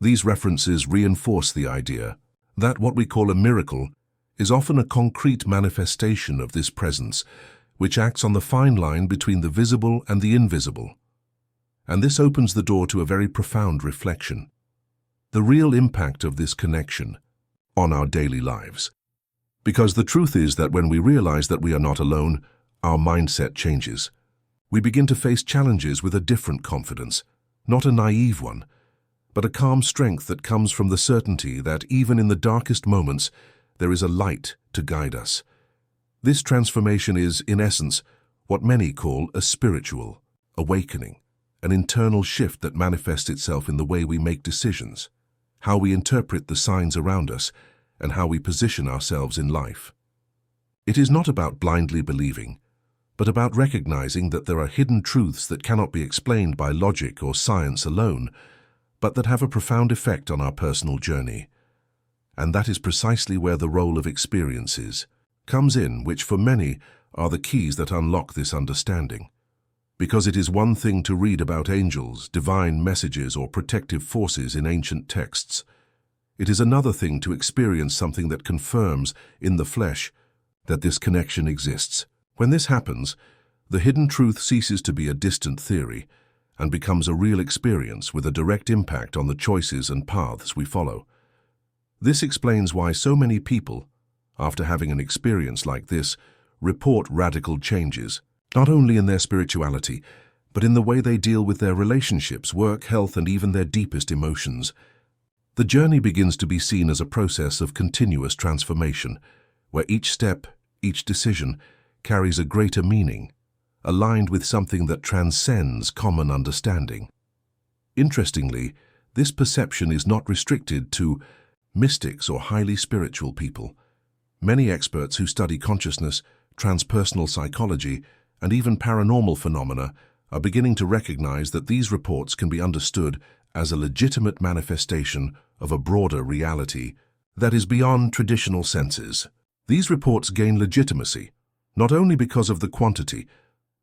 These references reinforce the idea that what we call a miracle is often a concrete manifestation of this presence, which acts on the fine line between the visible and the invisible. And this opens the door to a very profound reflection. The real impact of this connection on our daily lives. Because the truth is that when we realize that we are not alone, our mindset changes. We begin to face challenges with a different confidence, not a naive one, but a calm strength that comes from the certainty that even in the darkest moments, there is a light to guide us. This transformation is, in essence, what many call a spiritual awakening, an internal shift that manifests itself in the way we make decisions, how we interpret the signs around us, and how we position ourselves in life. It is not about blindly believing, but about recognizing that there are hidden truths that cannot be explained by logic or science alone, but that have a profound effect on our personal journey. And that is precisely where the role of experiences comes in, which for many are the keys that unlock this understanding. Because it is one thing to read about angels, divine messages, or protective forces in ancient texts. It is another thing to experience something that confirms, in the flesh, that this connection exists. When this happens, the hidden truth ceases to be a distant theory and becomes a real experience with a direct impact on the choices and paths we follow. This explains why so many people, after having an experience like this, report radical changes, not only in their spirituality, but in the way they deal with their relationships, work, health, and even their deepest emotions. The journey begins to be seen as a process of continuous transformation, where each step, each decision, carries a greater meaning, aligned with something that transcends common understanding. Interestingly, this perception is not restricted to mystics or highly spiritual people. Many experts who study consciousness, transpersonal psychology, and even paranormal phenomena are beginning to recognize that these reports can be understood as a legitimate manifestation of a broader reality that is beyond traditional senses. These reports gain legitimacy, not only because of the quantity,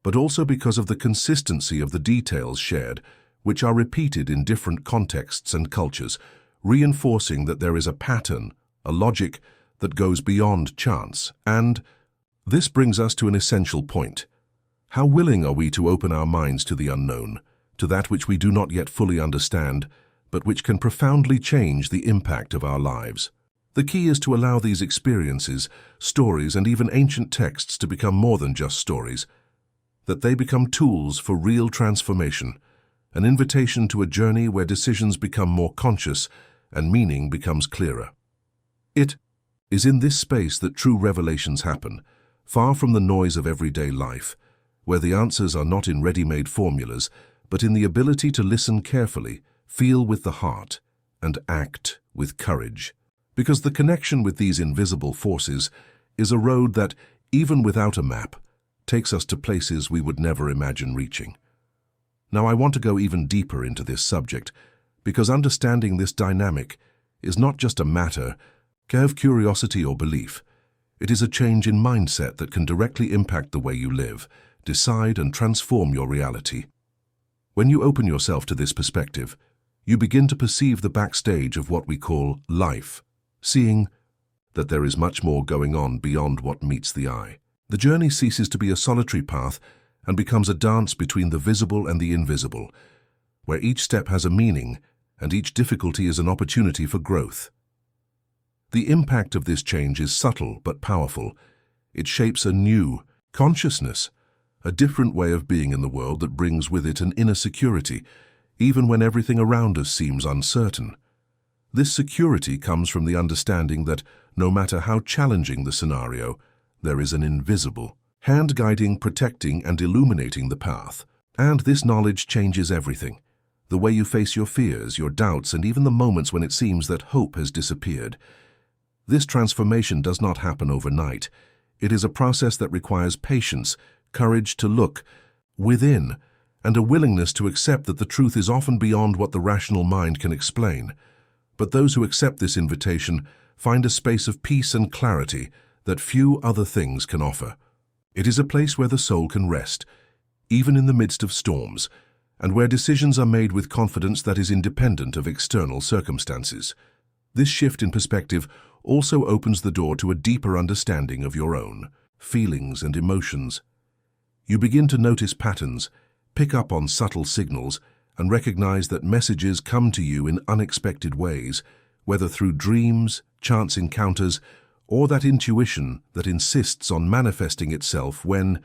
but also because of the consistency of the details shared, which are repeated in different contexts and cultures, reinforcing that there is a pattern, a logic that goes beyond chance. And this brings us to an essential point. How willing are we to open our minds to the unknown, to that which we do not yet fully understand, but which can profoundly change the impact of our lives? The key is to allow these experiences, stories, and even ancient texts to become more than just stories, that they become tools for real transformation, an invitation to a journey where decisions become more conscious and meaning becomes clearer. It is in this space that true revelations happen, far from the noise of everyday life, where the answers are not in ready-made formulas, but in the ability to listen carefully, feel with the heart, and act with courage. Because the connection with these invisible forces is a road that, even without a map, takes us to places we would never imagine reaching. Now, I want to go even deeper into this subject, because understanding this dynamic is not just a matter of curiosity or belief. It is a change in mindset that can directly impact the way you live, decide, and transform your reality. When you open yourself to this perspective, you begin to perceive the backstage of what we call life, seeing that there is much more going on beyond what meets the eye. The journey ceases to be a solitary path and becomes a dance between the visible and the invisible, where each step has a meaning and each difficulty is an opportunity for growth. The impact of this change is subtle but powerful. It shapes a new consciousness, a different way of being in the world that brings with it an inner security, even when everything around us seems uncertain. This security comes from the understanding that, no matter how challenging the scenario, there is an invisible hand guiding, protecting, and illuminating the path. And this knowledge changes everything. The way you face your fears, your doubts, and even the moments when it seems that hope has disappeared. This transformation does not happen overnight. It is a process that requires patience, courage to look within, and a willingness to accept that the truth is often beyond what the rational mind can explain. But those who accept this invitation find a space of peace and clarity that few other things can offer. It is a place where the soul can rest, even in the midst of storms, and where decisions are made with confidence that is independent of external circumstances. This shift in perspective also opens the door to a deeper understanding of your own feelings and emotions. You begin to notice patterns, pick up on subtle signals, and recognize that messages come to you in unexpected ways, whether through dreams, chance encounters, or that intuition that insists on manifesting itself when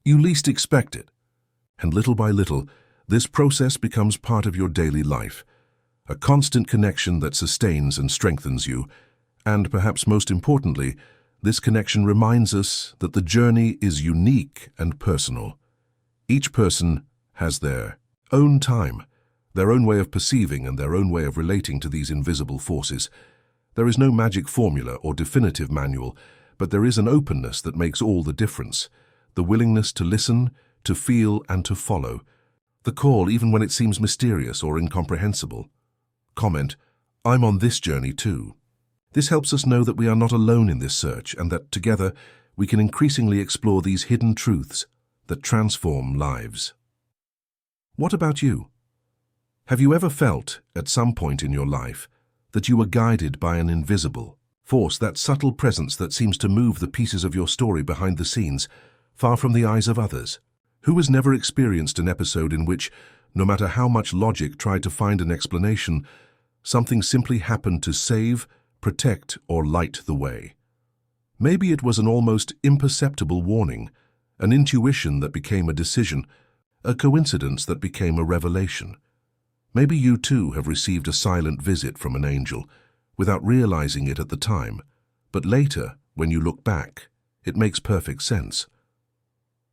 you least expect it. And little by little, this process becomes part of your daily life, a constant connection that sustains and strengthens you. And perhaps most importantly, this connection reminds us that the journey is unique and personal. Each person has their own time, their own way of perceiving and their own way of relating to these invisible forces. There is no magic formula or definitive manual, but there is an openness that makes all the difference. The willingness to listen, to feel, and to follow. The call even when it seems mysterious or incomprehensible. Comment, I'm on this journey too. This helps us know that we are not alone in this search and that together we can increasingly explore these hidden truths that transform lives. What about you? Have you ever felt, at some point in your life, that you were guided by an invisible force, that subtle presence that seems to move the pieces of your story behind the scenes, far from the eyes of others? Who has never experienced an episode in which, no matter how much logic tried to find an explanation, something simply happened to save, protect, or light the way? Maybe it was an almost imperceptible warning, an intuition that became a decision, a coincidence that became a revelation. Maybe you too have received a silent visit from an angel, without realizing it at the time, but later, when you look back, it makes perfect sense.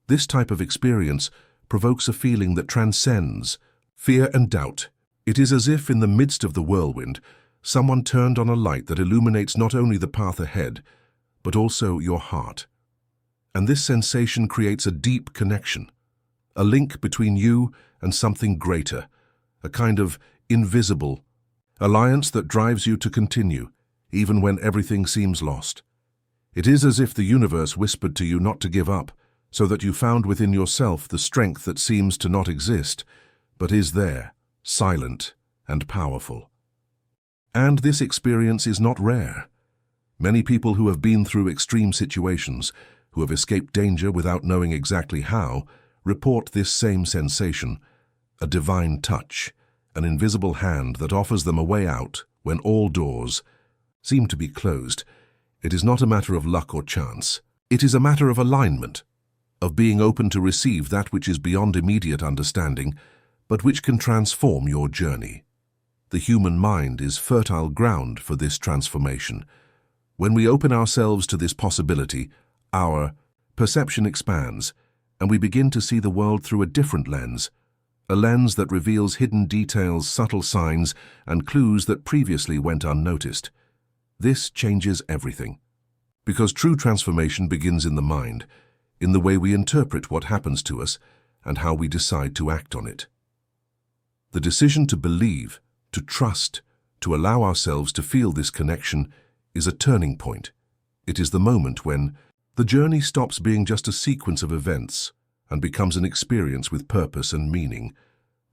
This type of experience provokes a feeling that transcends fear and doubt. It is as if in the midst of the whirlwind, someone turned on a light that illuminates not only the path ahead, but also your heart. And this sensation creates a deep connection, a link between you and something greater, a kind of invisible alliance that drives you to continue, even when everything seems lost. It is as if the universe whispered to you not to give up, so that you found within yourself the strength that seems to not exist, but is there, silent and powerful. And this experience is not rare. Many people who have been through extreme situations, who have escaped danger without knowing exactly how, report this same sensation, a divine touch, an invisible hand that offers them a way out when all doors seem to be closed. It is not a matter of luck or chance. It is a matter of alignment, of being open to receive that which is beyond immediate understanding, but which can transform your journey. The human mind is fertile ground for this transformation. When we open ourselves to this possibility, our perception expands, and we begin to see the world through a different lens, a lens that reveals hidden details, subtle signs, and clues that previously went unnoticed. This changes everything. Because true transformation begins in the mind, in the way we interpret what happens to us and how we decide to act on it. The decision to believe, to trust, to allow ourselves to feel this connection is a turning point. It is the moment when the journey stops being just a sequence of events and becomes an experience with purpose and meaning.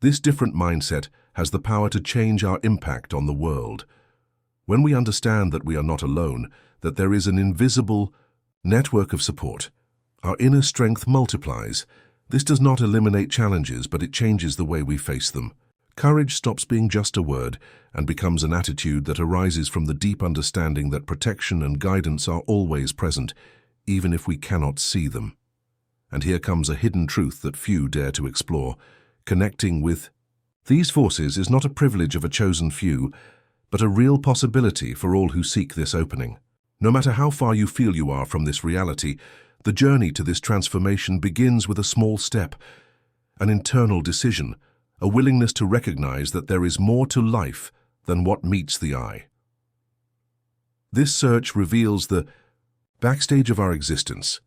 This different mindset has the power to change our impact on the world. When we understand that we are not alone, that there is an invisible network of support, our inner strength multiplies. This does not eliminate challenges, but it changes the way we face them. Courage stops being just a word and becomes an attitude that arises from the deep understanding that protection and guidance are always present, even if we cannot see them. And here comes a hidden truth that few dare to explore. Connecting with these forces is not a privilege of a chosen few, but a real possibility for all who seek this opening. No matter how far you feel you are from this reality, the journey to this transformation begins with a small step, an internal decision, a willingness to recognize that there is more to life than what meets the eye. This search reveals the backstage of our existence,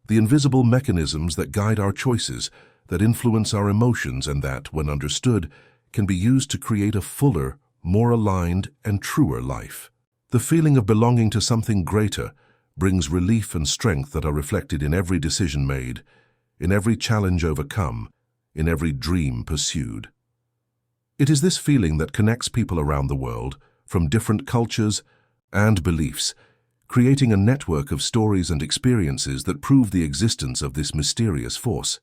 the invisible mechanisms that guide our choices, that influence our emotions, and that, when understood, can be used to create a fuller, more aligned, and truer life. The feeling of belonging to something greater brings relief and strength that are reflected in every decision made, in every challenge overcome, in every dream pursued. It is this feeling that connects people around the world, from different cultures and beliefs, creating a network of stories and experiences that prove the existence of this mysterious force.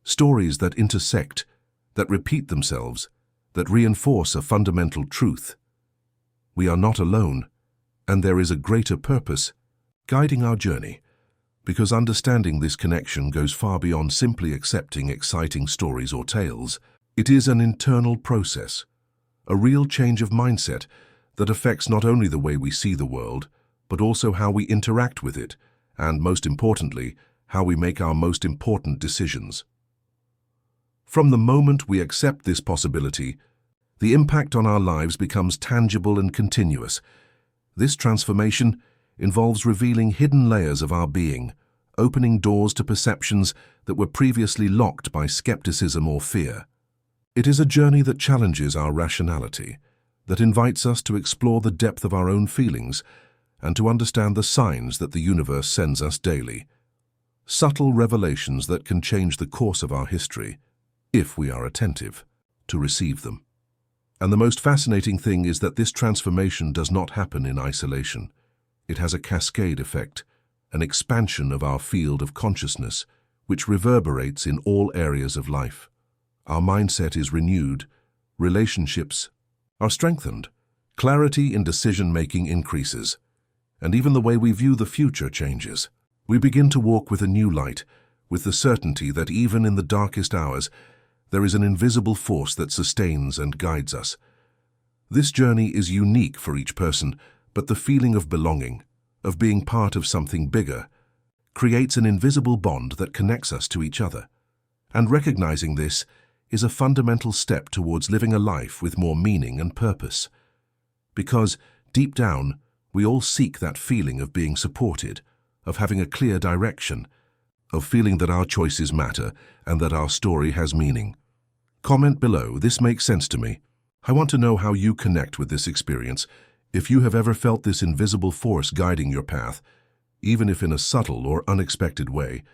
Stories that intersect, that repeat themselves, that reinforce a fundamental truth. We are not alone, and there is a greater purpose guiding our journey, because understanding this connection goes far beyond simply accepting exciting stories or tales. It is an internal process, a real change of mindset that affects not only the way we see the world, but also how we interact with it, and most importantly, how we make our most important decisions. From the moment we accept this possibility, the impact on our lives becomes tangible and continuous. This transformation involves revealing hidden layers of our being, opening doors to perceptions that were previously locked by skepticism or fear. It is a journey that challenges our rationality, that invites us to explore the depth of our own feelings and to understand the signs that the universe sends us daily. Subtle revelations that can change the course of our history, if we are attentive to receive them. And the most fascinating thing is that this transformation does not happen in isolation. It has a cascade effect, an expansion of our field of consciousness, which reverberates in all areas of life. Our mindset is renewed, relationships are strengthened, clarity in decision-making increases, and even the way we view the future changes. We begin to walk with a new light, with the certainty that even in the darkest hours, there is an invisible force that sustains and guides us. This journey is unique for each person, but the feeling of belonging, of being part of something bigger, creates an invisible bond that connects us to each other. And recognizing this is a fundamental step towards living a life with more meaning and purpose. Because, deep down, we all seek that feeling of being supported, of having a clear direction, of feeling that our choices matter and that our story has meaning. Comment below, this makes sense to me. I want to know how you connect with this experience, if you have ever felt this invisible force guiding your path, even if in a subtle or unexpected way.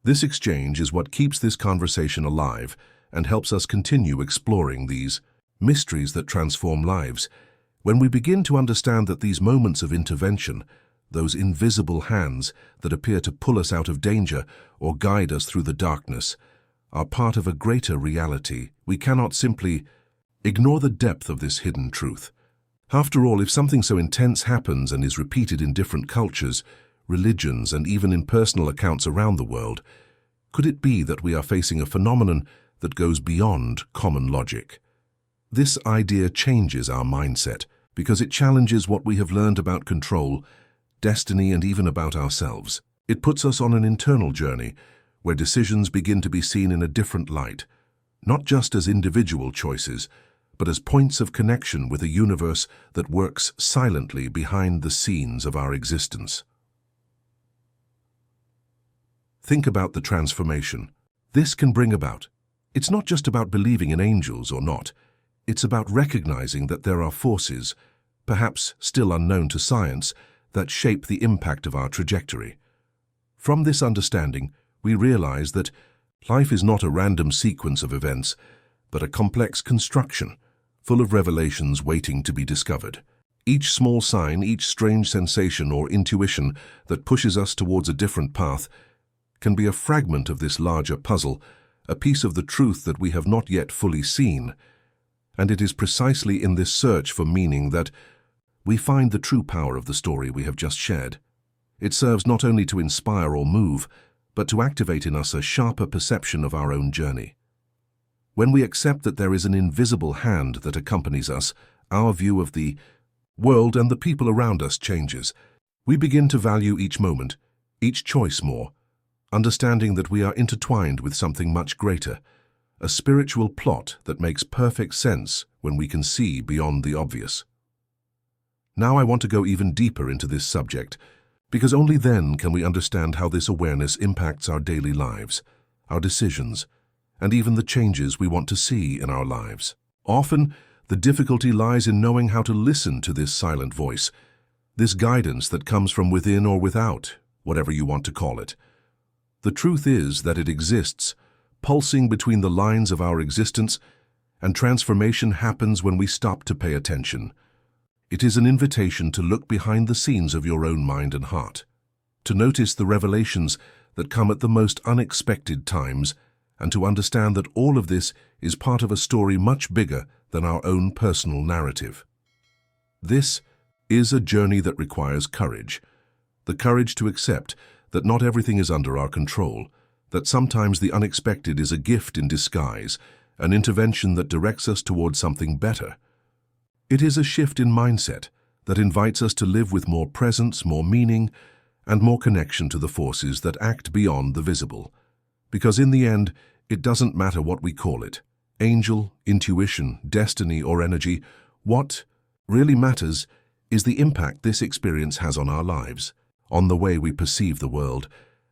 This exchange is what keeps this conversation alive and helps us continue exploring these mysteries that transform lives. When we begin to understand that these moments of intervention, those invisible hands that appear to pull us out of danger or guide us through the darkness, are part of a greater reality, we cannot simply ignore the depth of this hidden truth. After all, if something so intense happens and is repeated in different cultures, religions, and even in personal accounts around the world, could it be that we are facing a phenomenon that goes beyond common logic? This idea changes our mindset because it challenges what we have learned about control, destiny, and even about ourselves. It puts us on an internal journey where decisions begin to be seen in a different light, not just as individual choices, but as points of connection with a universe that works silently behind the scenes of our existence. Think about the transformation this can bring about. It's not just about believing in angels or not. It's about recognizing that there are forces, perhaps still unknown to science, that shape the impact of our trajectory. From this understanding, we realize that life is not a random sequence of events, but a complex construction, full of revelations waiting to be discovered. Each small sign, each strange sensation or intuition that pushes us towards a different path can be a fragment of this larger puzzle, a piece of the truth that we have not yet fully seen. And it is precisely in this search for meaning that we find the true power of the story we have just shared. It serves not only to inspire or move, but to activate in us a sharper perception of our own journey. When we accept that there is an invisible hand that accompanies us, our view of the world and the people around us changes. We begin to value each moment, each choice more, understanding that we are intertwined with something much greater, a spiritual plot that makes perfect sense when we can see beyond the obvious. Now I want to go even deeper into this subject, because only then can we understand how this awareness impacts our daily lives, our decisions, and even the changes we want to see in our lives. Often, the difficulty lies in knowing how to listen to this silent voice, this guidance that comes from within or without, whatever you want to call it. The truth is that it exists, pulsing between the lines of our existence, and transformation happens when we stop to pay attention. It is an invitation to look behind the scenes of your own mind and heart, to notice the revelations that come at the most unexpected times, and to understand that all of this is part of a story much bigger than our own personal narrative. This is a journey that requires courage, the courage to accept that not everything is under our control, that sometimes the unexpected is a gift in disguise, an intervention that directs us towards something better. It is a shift in mindset that invites us to live with more presence, more meaning, and more connection to the forces that act beyond the visible. Because in the end, it doesn't matter what we call it, angel, intuition, destiny, or energy. What really matters is the impact this experience has on our lives, on the way we perceive the world,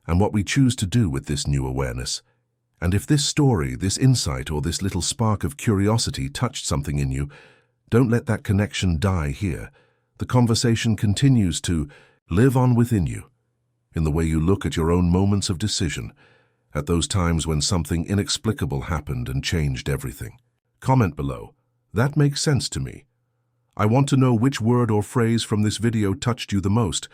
and what we choose to do with this new awareness. And if this story, this insight, or this little spark of curiosity touched something in you, don't let that connection die here. The conversation continues to live on within you, in the way you look at your own moments of decision, at those times when something inexplicable happened and changed everything. Comment below. That makes sense to me. I want to know which word or phrase from this video touched you the most,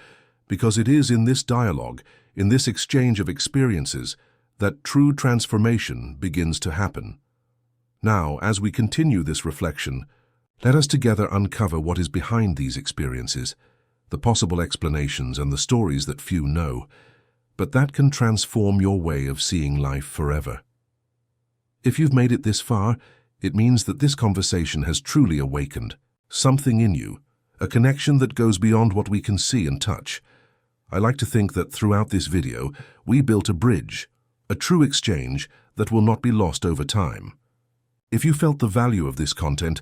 because it is in this dialogue, in this exchange of experiences, that true transformation begins to happen. Now, as we continue this reflection, let us together uncover what is behind these experiences, the possible explanations and the stories that few know. but that can transform your way of seeing life forever. If you've made it this far, it means that this conversation has truly awakened something in you, a connection that goes beyond what we can see and touch. I like to think that throughout this video, we built a bridge, a true exchange that will not be lost over time. If you felt the value of this content,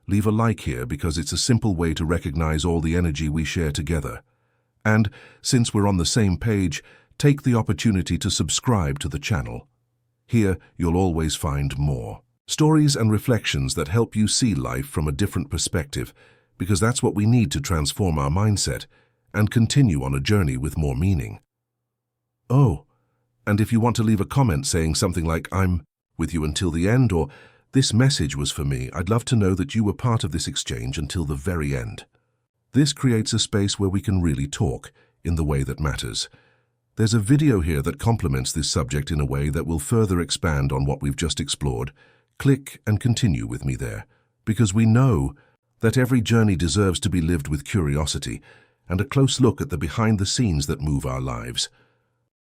leave a like here because it's a simple way to recognize all the energy we share together. And, since we're on the same page, take the opportunity to subscribe to the channel. Here, you'll always find more stories and reflections that help you see life from a different perspective, because that's what we need to transform our mindset and continue on a journey with more meaning. Oh, and if you want to leave a comment saying something like, "I'm with you until the end," or "This message was for me," I'd love to know that you were part of this exchange until the very end. This creates a space where we can really talk in the way that matters. There's a video here that complements this subject in a way that will further expand on what we've just explored. Click and continue with me there, because we know that every journey deserves to be lived with curiosity and a close look at the behind the scenes that move our lives.